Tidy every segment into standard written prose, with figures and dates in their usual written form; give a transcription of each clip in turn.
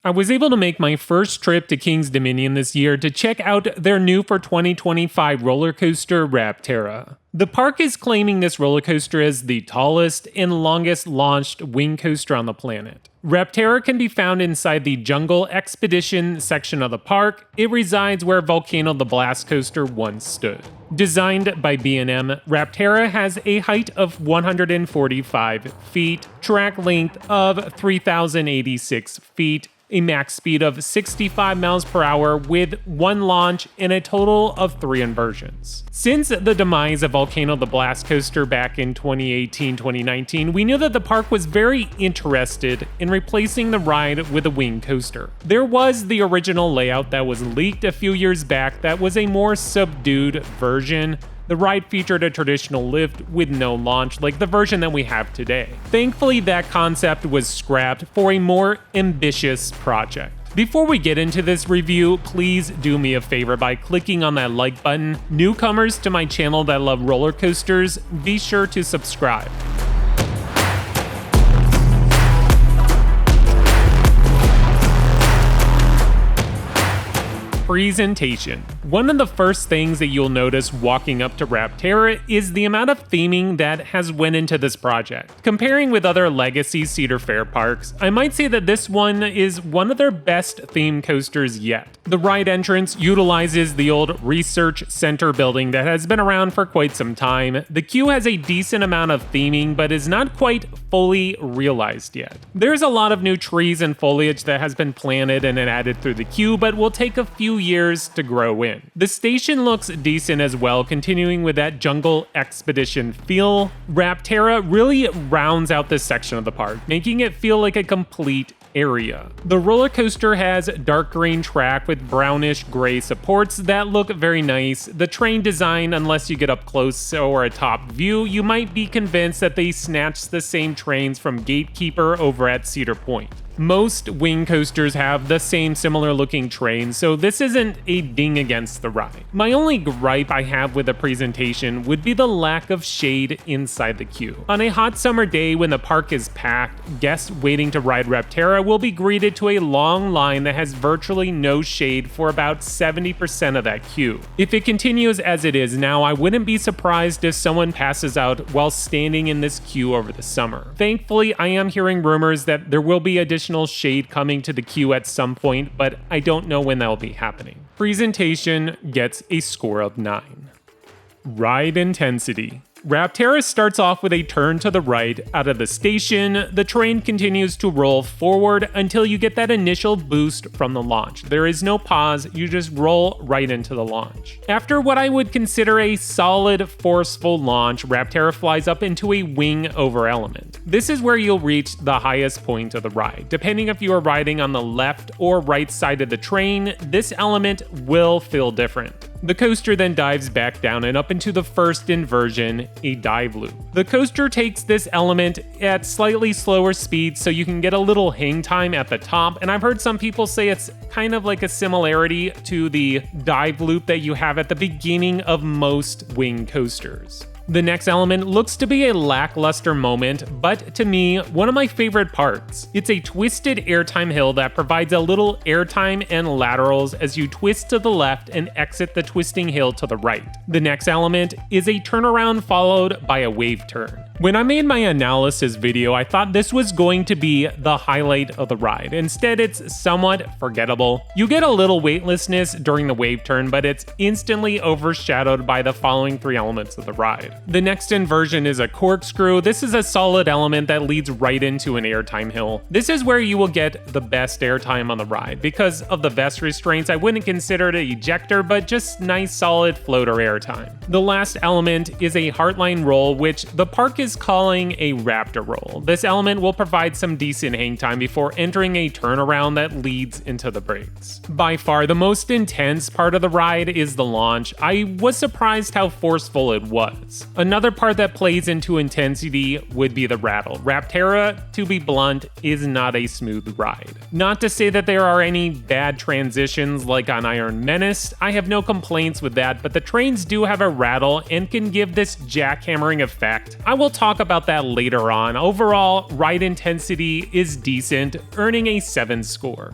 I was able to make my first trip to King's Dominion this year to check out their new for 2025 roller coaster, Rapterra. The park is claiming this roller coaster as the tallest and longest launched wing coaster on the planet. Rapterra can be found inside the Jungle Expedition section of the park. It resides where Volcano the Blast Coaster once stood. Designed by B&M, Rapterra has a height of 145 feet, track length of 3,086 feet, a max speed of 65 miles per hour with one launch and a total of 3 inversions. Since the demise of Volcano the Blast Coaster back in 2018-2019, we knew that the park was very interested in replacing the ride with a wing coaster. There was the original layout that was leaked a few years back that was a more subdued version. The ride featured a traditional lift with no launch like the version that we have today. Thankfully, that concept was scrapped for a more ambitious project. Before we get into this review, please do me a favor by clicking on that like button. Newcomers to my channel that love roller coasters, be sure to subscribe. Presentation. One of the first things that you'll notice walking up to Rapterra is the amount of theming that has went into this project. Comparing with other legacy Cedar Fair parks, I might say that this one is one of their best theme coasters yet. The ride entrance utilizes the old research center building that has been around for quite some time. The queue has a decent amount of theming, but is not quite fully realized yet. There's a lot of new trees and foliage that has been planted and added through the queue, but will take a few years to grow in. The station looks decent as well, continuing with that Jungle Expedition feel. Rapterra really rounds out this section of the park, making it feel like a complete area. The roller coaster has dark green track with brownish gray supports that look very nice. The train design, unless you get up close or a top view, you might be convinced that they snatched the same trains from Gatekeeper over at Cedar Point. Most wing coasters have the same similar looking trains, so this isn't a ding against the ride. My only gripe I have with the presentation would be the lack of shade inside the queue. On a hot summer day when the park is packed, guests waiting to ride Rapterra will be greeted to a long line that has virtually no shade for about 70% of that queue. If it continues as it is now, I wouldn't be surprised if someone passes out while standing in this queue over the summer. Thankfully, I am hearing rumors that there will be additional shade coming to the queue at some point, but I don't know when that will be happening. Presentation gets a score of 9. Ride intensity. Rapterra starts off with a turn to the right out of the station. The train continues to roll forward until you get that initial boost from the launch. There is no pause, you just roll right into the launch. After what I would consider a solid, forceful launch, Rapterra flies up into a wing over element. This is where you'll reach the highest point of the ride. Depending if you are riding on the left or right side of the train, this element will feel different. The coaster then dives back down and up into the first inversion, a dive loop. The coaster takes this element at slightly slower speeds so you can get a little hang time at the top, and I've heard some people say it's kind of like a similarity to the dive loop that you have at the beginning of most wing coasters. The next element looks to be a lackluster moment, but to me, one of my favorite parts. It's a twisted airtime hill that provides a little airtime and laterals as you twist to the left and exit the twisting hill to the right. The next element is a turnaround followed by a wave turn. When I made my analysis video, I thought this was going to be the highlight of the ride. Instead, it's somewhat forgettable. You get a little weightlessness during the wave turn, but it's instantly overshadowed by the following 3 elements of the ride. The next inversion is a corkscrew. This is a solid element that leads right into an airtime hill. This is where you will get the best airtime on the ride. Because of the vest restraints, I wouldn't consider it an ejector, but just nice solid floater airtime. The last element is a heartline roll, which the park is calling a Raptor roll. This element will provide some decent hang time before entering a turnaround that leads into the brakes. By far, the most intense part of the ride is the launch. I was surprised how forceful it was. Another part that plays into intensity would be the rattle. Rapterra, to be blunt, is not a smooth ride. Not to say that there are any bad transitions like on Iron Menace, I have no complaints with that, but the trains do have a rattle and can give this jackhammering effect. I will talk about that later on. Overall, ride intensity is decent, earning a 7 score.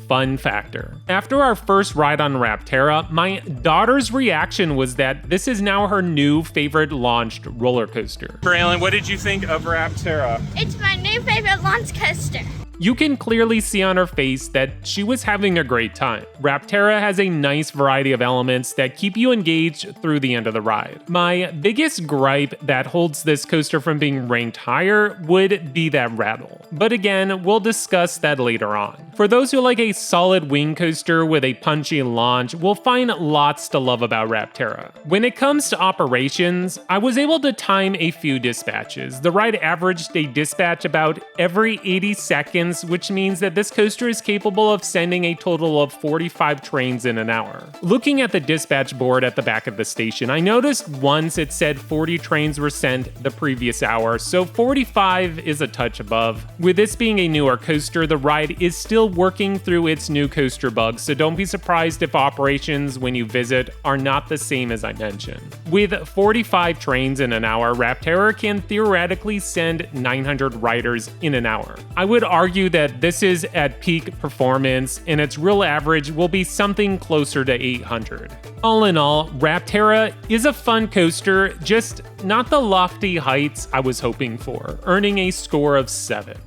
fun factor. After our first ride on Rapterra, my daughter's reaction was that this is now her new favorite launched roller coaster. Braylon, what did you think of Rapterra? It's my new favorite launch coaster. You can clearly see on her face that she was having a great time. Rapterra has a nice variety of elements that keep you engaged through the end of the ride. My biggest gripe that holds this coaster from being ranked higher would be that rattle. But again, we'll discuss that later on. For those who like a solid wing coaster with a punchy launch, we'll find lots to love about Rapterra. When it comes to operations, I was able to time a few dispatches. The ride averaged a dispatch about every 80 seconds, which means that this coaster is capable of sending a total of 45 trains in an hour. Looking at the dispatch board at the back of the station, I noticed once it said 40 trains were sent the previous hour, so 45 is a touch above. With this being a newer coaster, the ride is still working through its new coaster bugs, so don't be surprised if operations when you visit are not the same as I mentioned. With 45 trains in an hour, Rapterra can theoretically send 900 riders in an hour. I would argue that this is at peak performance, and its real average will be something closer to 800. All in all, Rapterra is a fun coaster, just not the lofty heights I was hoping for, earning a score of 7.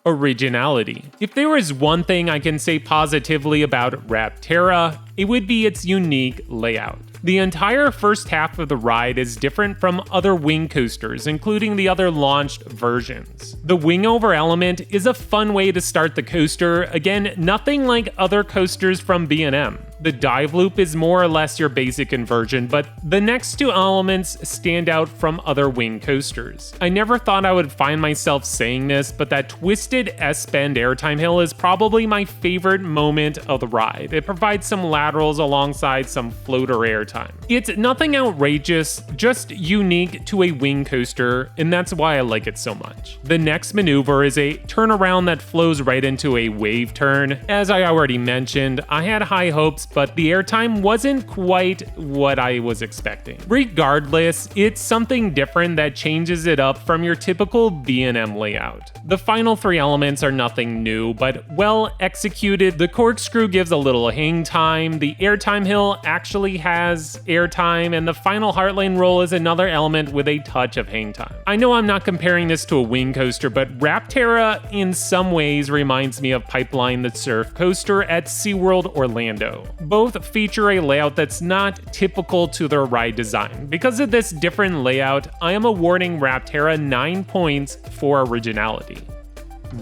Originality. If there is one thing I can say positively about Rapterra, it would be its unique layout. The entire first half of the ride is different from other wing coasters, including the other launched versions. The wingover element is a fun way to start the coaster, again, nothing like other coasters from B&M. The dive loop is more or less your basic inversion, but the next two elements stand out from other wing coasters. I never thought I would find myself saying this, but that twisted S-bend airtime hill is probably my favorite moment of the ride. It provides some laterals alongside some floater airtime. It's nothing outrageous, just unique to a wing coaster, and that's why I like it so much. The next maneuver is a turnaround that flows right into a wave turn. As I already mentioned, I had high hopes, but the airtime wasn't quite what I was expecting. Regardless, it's something different that changes it up from your typical B&M layout. The final three elements are nothing new, but well executed. The corkscrew gives a little hang time, the airtime hill actually has airtime, and the final heartline roll is another element with a touch of hang time. I know I'm not comparing this to a wing coaster, but Rapterra in some ways reminds me of Pipeline the Surf Coaster at SeaWorld Orlando. Both feature a layout that's not typical to their ride design. Because of this different layout, I am awarding Rapterra 9 points for originality.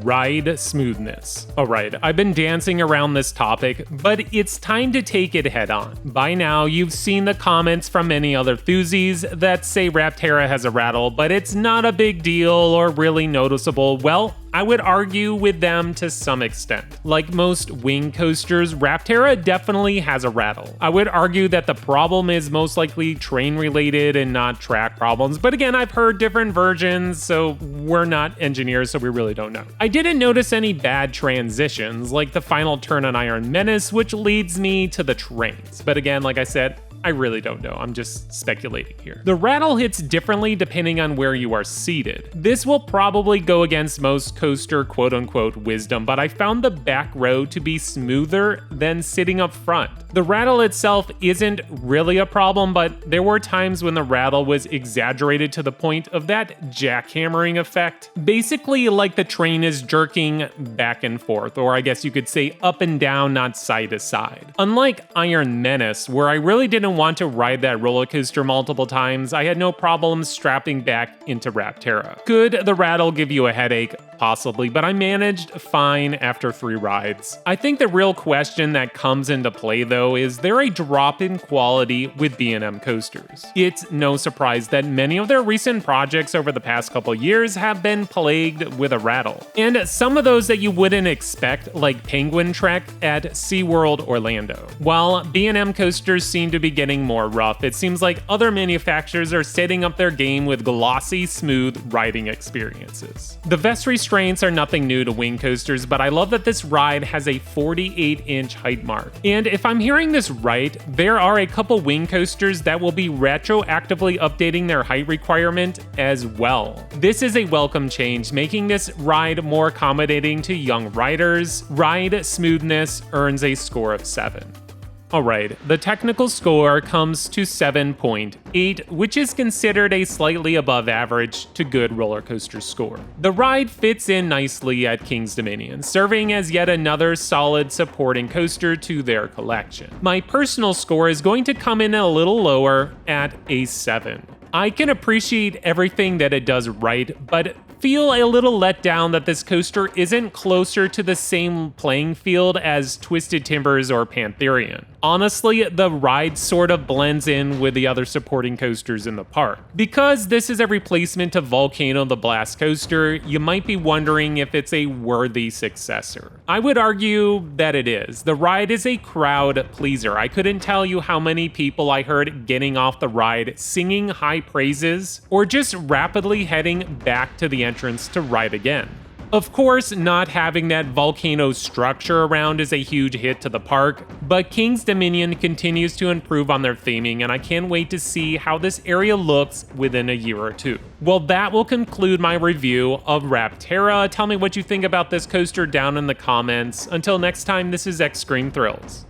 Ride smoothness. Alright, I've been dancing around this topic, but it's time to take it head on. By now, you've seen the comments from many other enthusiasts that say Rapterra has a rattle, but it's not a big deal or really noticeable. Well, I would argue with them to some extent. Like most wing coasters, Rapterra definitely has a rattle. I would argue that the problem is most likely train related and not track problems, but again, I've heard different versions, so we're not engineers, so we really don't know. I didn't notice any bad transitions, like the final turn on Iron Menace, which leads me to the trains. But again, like I said, I really don't know, I'm just speculating here. The rattle hits differently depending on where you are seated. This will probably go against most coaster quote-unquote wisdom, but I found the back row to be smoother than sitting up front. The rattle itself isn't really a problem, but there were times when the rattle was exaggerated to the point of that jackhammering effect. Basically like the train is jerking back and forth, or I guess you could say up and down, not side to side. Unlike Iron Menace, where I really didn't want to ride that roller coaster multiple times, I had no problem strapping back into Rapterra. Could the rattle give you a headache? Possibly, but I managed fine after 3 rides. I think the real question that comes into play though is there a drop in quality with B&M coasters? It's no surprise that many of their recent projects over the past couple years have been plagued with a rattle. And some of those that you wouldn't expect, like Penguin Trek at SeaWorld Orlando. While B&M coasters seem to be getting more rough, it seems like other manufacturers are setting up their game with glossy, smooth riding experiences. The Vestry restraints are nothing new to wing coasters, but I love that this ride has a 48-inch height mark. And if I'm hearing this right, there are a couple wing coasters that will be retroactively updating their height requirement as well. This is a welcome change, making this ride more accommodating to young riders. Ride smoothness earns a score of 7. Alright, the technical score comes to 7.8, which is considered a slightly above average to good roller coaster score. The ride fits in nicely at King's Dominion, serving as yet another solid supporting coaster to their collection. My personal score is going to come in a little lower at a 7. I can appreciate everything that it does right, but feel a little let down that this coaster isn't closer to the same playing field as Twisted Timbers or Pantherian. Honestly, the ride sort of blends in with the other supporting coasters in the park. Because this is a replacement to Volcano the Blast Coaster, you might be wondering if it's a worthy successor. I would argue that it is. The ride is a crowd pleaser. I couldn't tell you how many people I heard getting off the ride singing high praises or just rapidly heading back to the entrance to ride again. Of course, not having that volcano structure around is a huge hit to the park, but King's Dominion continues to improve on their theming, and I can't wait to see how this area looks within a year or two. Well, that will conclude my review of Rapterra. Tell me what you think about this coaster down in the comments. Until next time, this is Extreme Thrills.